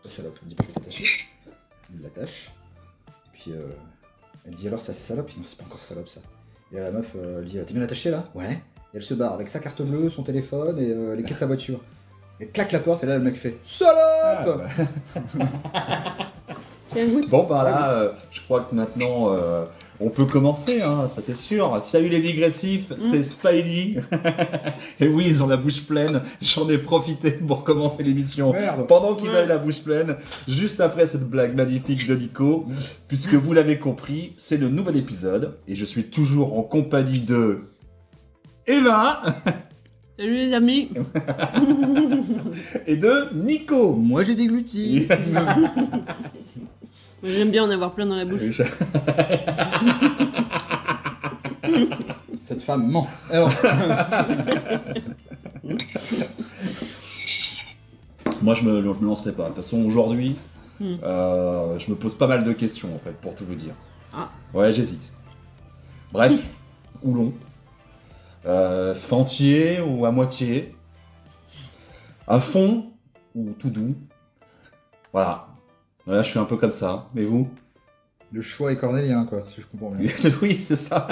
La salope, elle dit je vais t'attacher. Il l'attache. Et puis elle dit alors ça c'est salope, sinon c'est pas encore salope ça. Et la meuf elle dit t'es bien attaché là? Ouais. Et elle se barre avec sa carte bleue, son téléphone et les clés de sa voiture. Elle claque la porte et là le mec fait salope. Bon bah là, je crois que maintenant on peut commencer, hein, ça c'est sûr. Salut les digressifs, c'est Spidey. Et oui, ils ont la bouche pleine. J'en ai profité pour commencer l'émission pendant qu'ils avaient la bouche pleine, juste après cette blague magnifique de Nico. Puisque vous l'avez compris, c'est le nouvel épisode et je suis toujours en compagnie de Eva. Salut les amis. Et de Nico. Moi j'ai dégluti. J'aime bien en avoir plein dans la bouche. Cette femme ment. Alors... Moi je me lancerai pas. De toute façon aujourd'hui, je me pose pas mal de questions en fait, pour tout vous dire. Ah. Ouais, j'hésite. Bref, ou long. Fentier ou à moitié. À fond ou tout doux. Voilà. Là, je suis un peu comme ça. Mais vous? Le choix est cornélien, quoi, si je comprends bien. Oui, c'est ça.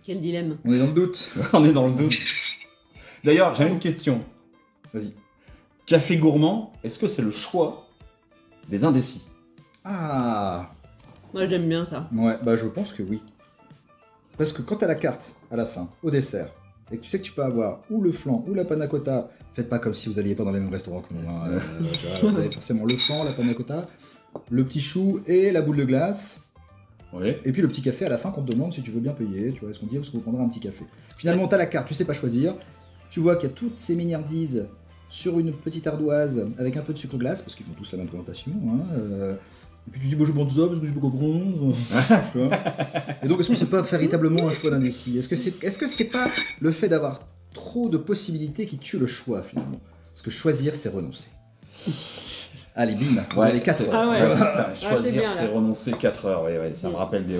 Quel dilemme. On est dans le doute. On est dans le doute. D'ailleurs, j'ai une question. Vas-y. Café gourmand, est-ce que c'est le choix des indécis? Ah. Moi j'aime bien ça. Ouais, bah je pense que oui. Parce que quand t'as la carte, à la fin, au dessert, et que tu sais que tu peux avoir ou le flan ou la panna cotta, faites pas comme si vous alliez pas dans les mêmes restaurants que nous. Hein. Vous avez forcément le flan, la panna cotta, le petit chou et la boule de glace. Oui. Et puis le petit café à la fin qu'on te demande si tu veux bien payer. Tu vois, est-ce qu'on dit est-ce qu'on prendra un petit café? Finalement, t'as la carte, tu sais pas choisir. Tu vois qu'il y a toutes ces miniardises sur une petite ardoise avec un peu de sucre glace, parce qu'ils font tous la même présentation. Hein, et puis tu dis, bon, je prends ça parce que je veux comprendre. Et donc, est-ce que c'est pas véritablement un choix d'indécis? Est-ce que c'est pas le fait d'avoir trop de possibilités qui tue le choix, finalement? Parce que choisir, c'est renoncer. Allez, bim, vous avez 4 heures. Ah ouais. Choisir, bien, c'est là. renoncer 4 heures. Ouais, ça me rappelle des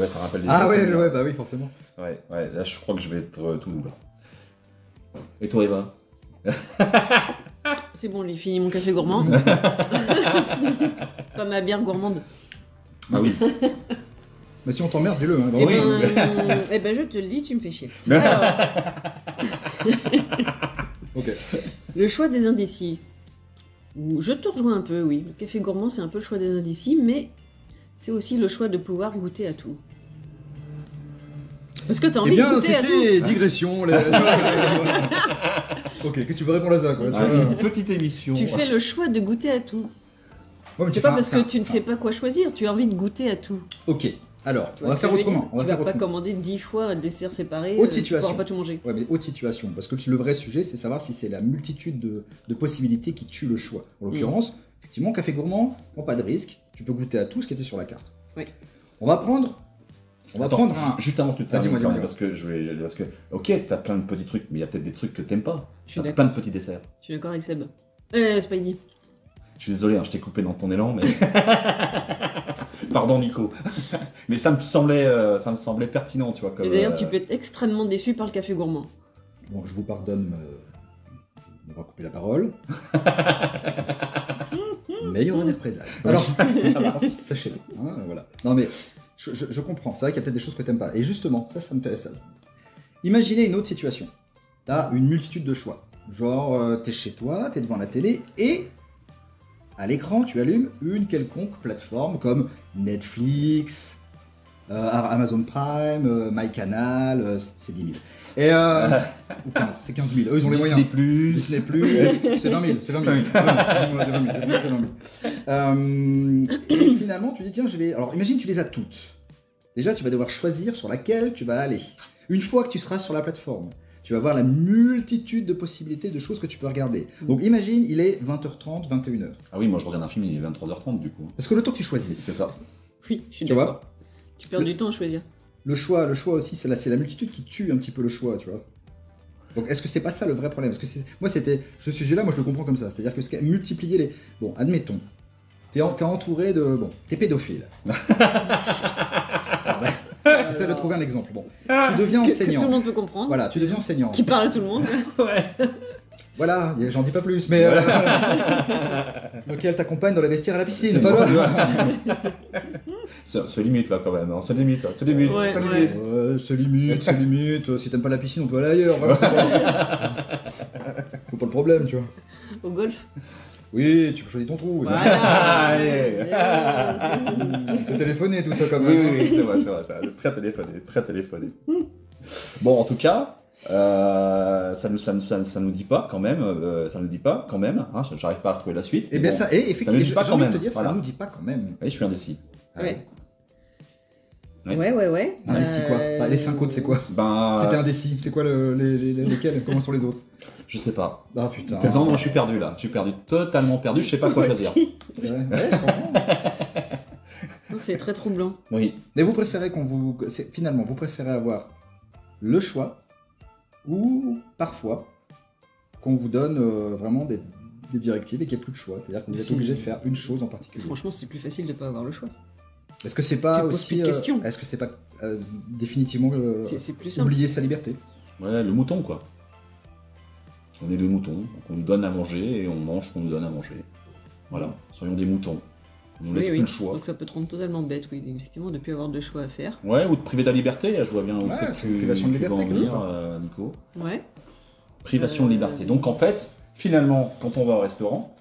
Ah ouais, souvenirs. ouais, bah oui, forcément. Ouais, là, je crois que je vais être tout doux, là. Et toi, Eva? C'est bon, j'ai fini mon café gourmand. Pas ma bière gourmande. Ah oui. Mais si on t'emmerde, dis-le. Hein, Eh Oui. ben, je te le dis, tu me fais chier. Ok. Le choix des indécis. Je te rejoins un peu, oui. Le café gourmand, c'est un peu le choix des indécis, mais c'est aussi le choix de pouvoir goûter à tout. Parce que t'as envie de goûter à tout. c'était digression. Ok, qu'est-ce que tu veux répondre à ça, quoi? Une petite émission. Tu fais le choix de goûter à tout. Ouais, mais C'est pas parce que tu ne sais pas quoi choisir, tu as envie de goûter à tout. Ok, alors, Tu on vois va ce que faire je veux dire autrement. On va Tu faire vas pas autrement. commander 10 fois un dessert séparé. Autre Tu situation. pourras pas tout manger. Ouais, mais autre situation. Parce que le vrai sujet, c'est savoir si c'est la multitude de possibilités qui tue le choix. En l'occurrence, effectivement, café gourmand, prends pas de risque. Tu peux goûter à tout ce qui était sur la carte. Oui. On va prendre un. Juste avant que tu dis-moi, termines, dis-moi. parce que, ok, t'as plein de petits trucs, mais il y a peut-être des trucs que t'aimes pas. Je suis T'as d'accord. plein de petits desserts. Je suis d'accord avec Seb. Spidey. Je suis désolé, hein, je t'ai coupé dans ton élan, mais... Pardon, Nico. Mais ça me semblait pertinent, tu vois. Comme, Et d'ailleurs, tu peux être extrêmement déçu par le café gourmand. Bon, je vous pardonne de m'avoir coupé la parole. Mais il y aura des représailles. Alors, sachez-le. Hein, voilà. Non, mais je comprends. C'est vrai qu'il y a peut-être des choses que t'aimes pas. Et justement, ça me fait ça. Imaginez une autre situation. T'as une multitude de choix. Genre, t'es chez toi, t'es devant la télé et à l'écran, tu allumes une quelconque plateforme comme Netflix, Amazon Prime, MyCanal, c'est 10 000. Et, ou 15, c'est 15 000. Eux, ils ont les moyens. Disney+, c'est 20 000. C'est 20 000. C'est 20 000. Et finalement, tu dis, tiens, je vais... Alors, imagine, tu les as toutes. Déjà, tu vas devoir choisir sur laquelle tu vas aller. Une fois que tu seras sur la plateforme, tu vas voir la multitude de possibilités de choses que tu peux regarder. Donc, imagine, il est 20h30, 21h. Ah oui, moi je regarde un film, il est 23h30 du coup. Parce que le temps que tu choisisses, C'est ça. Oui, je suis tu d'accord. vois, Tu perds du temps à choisir. le choix aussi, c'est la multitude qui tue un petit peu le choix, tu vois. Donc, est-ce que c'est pas ça le vrai problème? Parce que moi, c'était ce sujet-là, moi, je le comprends comme ça. C'est-à-dire que multiplier les... Bon, admettons, t'es entouré de... Bon, t'es pédophile. Ah, ouais. J'essaie de trouver un exemple. Bon, tu deviens Que enseignant. tout le monde peut comprendre. Voilà, tu deviens enseignant. Qui parle à tout le monde. Ouais. Voilà, j'en dis pas plus, mais lequel t'accompagne dans les vestiaires à la piscine. C'est Enfin, bon. voilà. Se limite là quand même, hein. Se limite, se limite, Ouais, se ouais. limite. C'est limite, c'est limite. Si t'aimes pas la piscine, on peut aller ailleurs. Vraiment, c'est pas... Faut pas le problème, tu vois. Au golf. Oui, tu peux choisir ton trou. Ah, ouais. C'est téléphoné tout ça quand Oui, même. oui, c'est vrai, ça. Très téléphoné, très téléphoné. Bon, en tout cas, ça nous dit pas quand même, hein, j'arrive pas à retrouver la suite. Et bien bon, ça, et effectivement, nous dit pas j'ai quand envie de même, te dire, voilà. ça nous dit pas quand même. Oui, je suis indécis. Ouais. Ouais. Ouais. Indécis quoi Enfin, les 5 autres, c'est quoi Ben, C'était indécis. C'est quoi lesquels Comment sont les autres je sais pas. Ah putain. Non, je suis perdu là. Je suis perdu, totalement perdu. Je sais pas quoi choisir. Ouais, je comprends. Non, c'est très troublant. Oui. Mais vous préférez finalement, vous préférez avoir le choix ou parfois qu'on vous donne vraiment des directives et qu'il n'y ait plus de choix. C'est-à-dire que vous êtes Si. obligé de faire une chose en particulier. Franchement, c'est plus facile de pas avoir le choix. Est-ce que c'est Tu pas poses aussi plus de questions. est-ce que c'est pas définitivement C'est plus simple. oublier sa liberté? Ouais, le mouton quoi. On est des moutons, donc on nous donne à manger et on mange ce qu'on nous donne à manger. Voilà, soyons des moutons. On nous laisse plus le choix. Donc ça peut te rendre totalement bête, oui, effectivement, de ne plus avoir de choix à faire. Ouais, ou de priver de la liberté, je vois bien où Ouais, c'est c'est que une privation de tu vas liberté, en venir, quelque Nico. Ouais. Privation de liberté. Donc en fait, finalement, quand on va au restaurant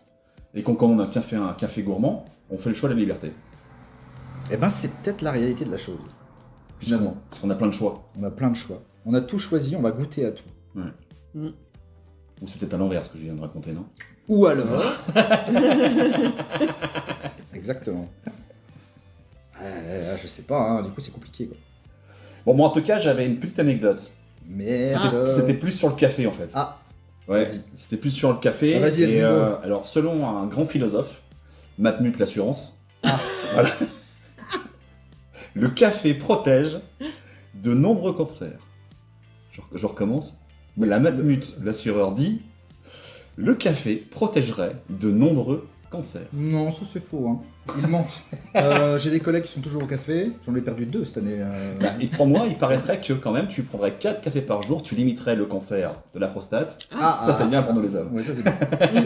et qu'on commande un café gourmand, on fait le choix de la liberté. Eh ben, c'est peut-être la réalité de la chose. Finalement, Parce qu'on a plein de choix. on a plein de choix. On a tout choisi, on va goûter à tout. Ou c'est peut-être à l'envers ce que je viens de raconter, non? Ou alors. Exactement. Je sais pas, hein, du coup c'est compliqué quoi. Bon, moi en tout cas, j'avais une petite anecdote. Mais. C'était plus sur le café en fait. Ah, Ouais, vas-y. c'était plus sur le café. Ah, vas-y, et, Edmundo. alors, selon un grand philosophe, Matmut l'assurance, voilà, le café protège de nombreux cancers. Je recommence. La Matmut l'assureur dit le café protégerait de nombreux cancers. Non, ça c'est faux, hein. Ils mentent. J'ai des collègues qui sont toujours au café, j'en ai perdu 2 cette année. Et pour moi, il paraîtrait que quand même, tu prendrais 4 cafés par jour, tu limiterais le cancer de la prostate. Ça, c'est bien pour nous les hommes. Ouais, ça c'est bien.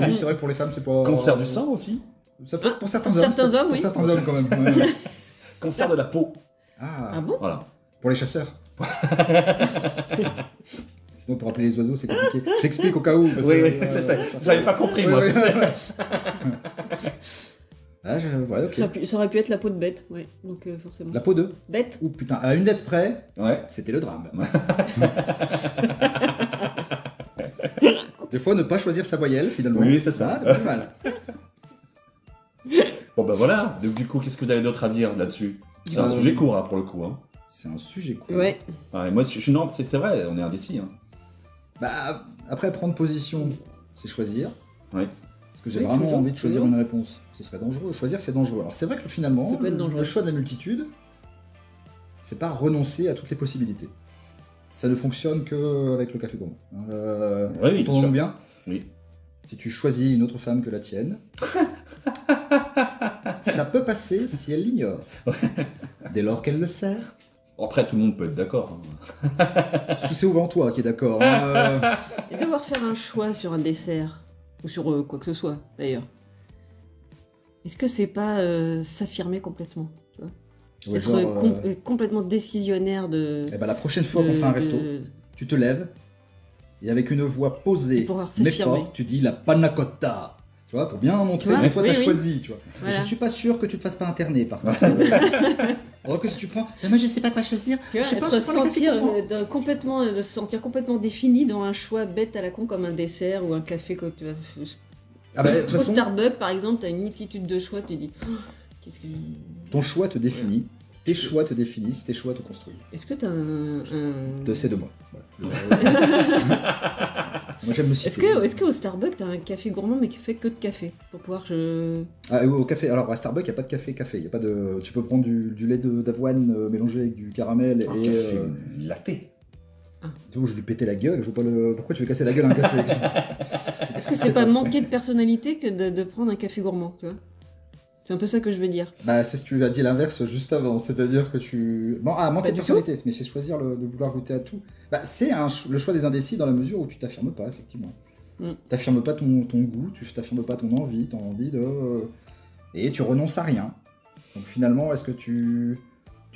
Oui, c'est vrai que pour les femmes, c'est pas. Cancer du sein aussi. Ça peut être pour certains pour hommes. certains hommes, Pour oui. certains hommes quand même. Ouais. Cancer de la peau. Ah bon? Voilà. Pour les chasseurs. Sinon, pour appeler les oiseaux, c'est compliqué. Je l'explique au cas où. parce Oui, que, c'est ça. J'avais pas compris, Ouais, moi, ouais, tu sais. ouais. Ah, ouais, ok. Ça aurait pu être la peau de bête, ouais. Donc forcément. La peau de. Bête? Ouh putain, à une lettre près, Ouais. c'était le drame. Des fois, ne pas choisir sa voyelle, finalement. Oui, c'est ça. Ah, t'as pas mal. Bon, bah voilà. Donc, du coup, qu'est-ce que vous avez d'autre à dire là-dessus? C'est un Euh, sujet court, hein, pour le coup. Hein. C'est un sujet cool. Ouais. Ouais, moi, non, c'est vrai, on est indécis. Hein. Bah, après, prendre position, c'est choisir. Ouais. Parce que j'ai Oui, vraiment toujours, envie de choisir toujours. une réponse. Ce serait dangereux. Choisir, c'est dangereux. Alors, c'est vrai que finalement, Ça peut être dangereux. le choix de la multitude, c'est pas renoncer à toutes les possibilités. Ça ne fonctionne qu'avec le café gourmand. Oui, bien entendons-nous sûr. bien. Oui. Si tu choisis une autre femme que la tienne, ça peut passer si elle l'ignore. Dès lors qu'elle le sait. Après, tout le monde peut être d'accord. Hein. C'est souvent toi qui es d'accord. Hein. Et devoir faire un choix sur un dessert, ou sur quoi que ce soit d'ailleurs, est-ce que c'est pas s'affirmer complètement, tu vois? Ouais, Être genre, complètement décisionnaire de. eh ben, la prochaine fois qu'on fait un resto, tu te lèves et avec une voix Et posée pouvoir mais s'affirmer. forte, tu dis la panna cotta. Tu vois, pour bien montrer Tu vois, que toi oui, t'as oui. choisi. Tu vois. Voilà. Je suis pas sûr que tu te fasses pas interner par contre. Alors que si tu prends, mais moi je sais pas quoi choisir. Tu vois, je sais pas, être je prends le café gourmand. de se sentir complètement défini dans un choix bête à la con comme un dessert ou un café que tu vas. Ah bah, de toute Au façon, Starbucks par exemple, tu as une multitude de choix, tu te dis oh, qu'est-ce que. ton choix te définit. Tes choix te définissent, tes choix te construisent. Est-ce que tu as un. C'est de moi. Voilà. Moi j'aime me citer. Est-ce qu'au Starbucks, tu as un café gourmand mais qui fait que de café pour pouvoir. Ah, au café, alors à Starbucks, il n'y a pas de café. Y a pas de... Tu peux prendre du lait d'avoine mélangé avec du caramel Un et. café latte. Tu vois, je lui pétais la gueule. Je vois pas le... Pourquoi tu veux casser la gueule à un café? Est-ce que c'est pas manquer de personnalité que de prendre un café gourmand, tu vois? C'est un peu ça que je veux dire. Bah, c'est ce que tu as dit l'inverse juste avant, c'est-à-dire que tu. Bon, manquer Pas de du personnalité, mais c'est choisir de vouloir goûter à tout. Bah, c'est le choix des indécis dans la mesure où tu t'affirmes pas, effectivement. T'affirmes pas ton goût, tu t'affirmes pas ton envie, t'as envie de... Et tu renonces à rien. Donc finalement, est-ce que tu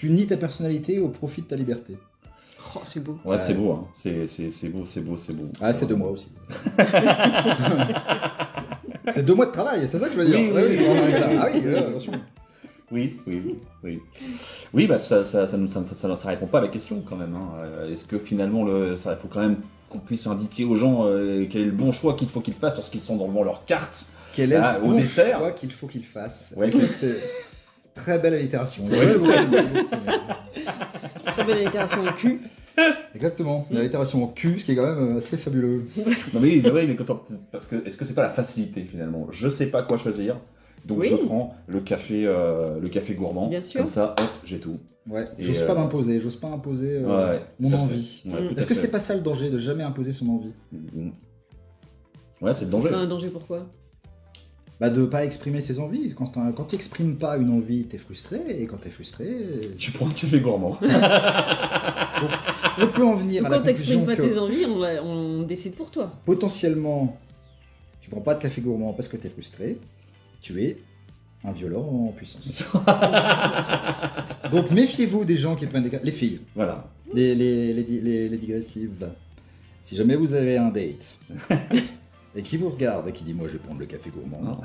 nies ta personnalité au profit de ta liberté? Oh, c'est beau. Ouais, c'est beau, hein. C'est beau. Ah, c'est 2 mois aussi. C'est 2 mois de travail, c'est ça que je veux dire. Oui. Ah oui, attention. Oui. Oui, bah ça répond pas à la question quand même. Hein. Est-ce que finalement, il faut quand même qu'on puisse indiquer aux gens quel est le bon choix qu'il faut qu'ils fassent lorsqu'ils sont devant leur carte Quel est le au bon dessert choix qu'il faut qu'ils fassent? Ouais. Ça, c'est très belle allitération. Ouais, Très belle allitération au cul. Exactement, l'allitération au cul, ce qui est quand même assez fabuleux. Non mais oui, mais parce que est-ce que c'est pas la facilité finalement? Je sais pas quoi choisir, donc je prends le café gourmand. Bien sûr. Comme ça, hop, j'ai tout. Ouais, Et j'ose pas m'imposer, mon envie. Ouais, Est-ce que c'est pas ça le danger, de jamais imposer son envie? Ouais, c'est le Ce danger. serait un danger pourquoi? Bah de pas exprimer ses envies. Quand tu exprimes pas une envie, t'es frustré, et quand t'es frustré... Tu prends un café gourmand. On peut en venir à la Quand t'exprimes conclusion pas que tes envies, on décide pour toi. potentiellement, tu prends pas de café gourmand parce que t'es frustré, tu es un violent en puissance. Donc méfiez-vous des gens qui prennent des... Les filles, Voilà. les digressives. Si jamais vous avez un date et qui vous regarde et qui dit moi je vais prendre le café gourmand, Non.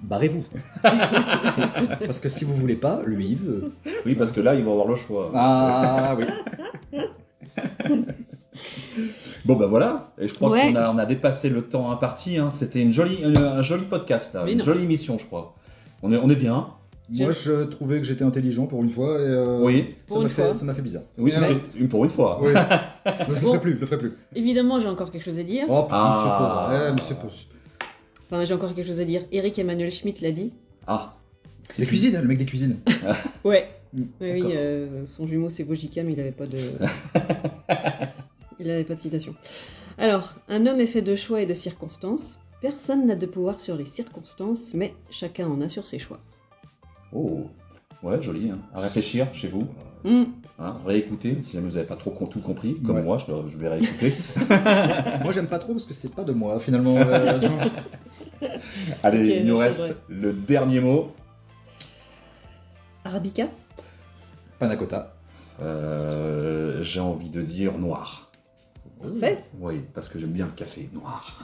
barrez-vous. Parce que si vous voulez pas, lui il veut. Oui, parce que là, ils vont avoir le choix. Ah oui. Bon bah voilà, et je crois Ouais. qu'on a dépassé le temps imparti. Hein. C'était un joli podcast, là. Mais Une non. jolie émission, je crois. On est bien. Moi je trouvais que j'étais intelligent pour une fois et Oui. Pour une fois. ça m'a fait bizarre. Oui, Mais- c'est pour une fois. Oui. Donc, je le ferai plus. Évidemment, j'ai encore quelque chose à dire. Oh, Ah. monsieur Pouce. Enfin, j'ai encore quelque chose à dire. Eric Emmanuel Schmitt l'a dit. Ah. Les cuisines, le mec des cuisines. Ouais. Mm. Oui, D'accord. son jumeau c'est Wojcika, mais il n'avait pas de... il n'avait pas de citation. Alors, un homme est fait de choix et de circonstances. Personne n'a de pouvoir sur les circonstances, mais chacun en a sur ses choix. Oh. Ouais, joli. Hein. À réfléchir chez vous. Mm. Hein. Réécouter, si jamais vous n'avez pas trop tout compris, comme Ouais. moi, je vais réécouter. Moi j'aime pas trop parce que c'est pas de moi finalement. Allez, Ok, il nous non, c'est reste vrai. le dernier mot. Arabica. Panacota. J'ai envie de dire noir. Parfait. Oui, parce que j'aime bien le café noir.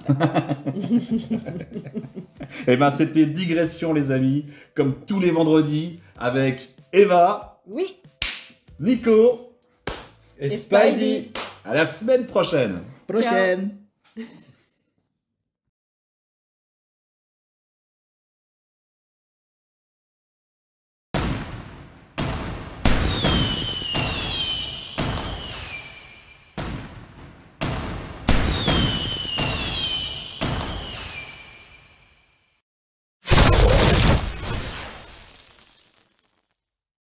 Et ben c'était Digression les amis, comme tous les vendredis, avec Eva, Oui. Nico, Et Spidey. à la semaine prochaine. Prochaine.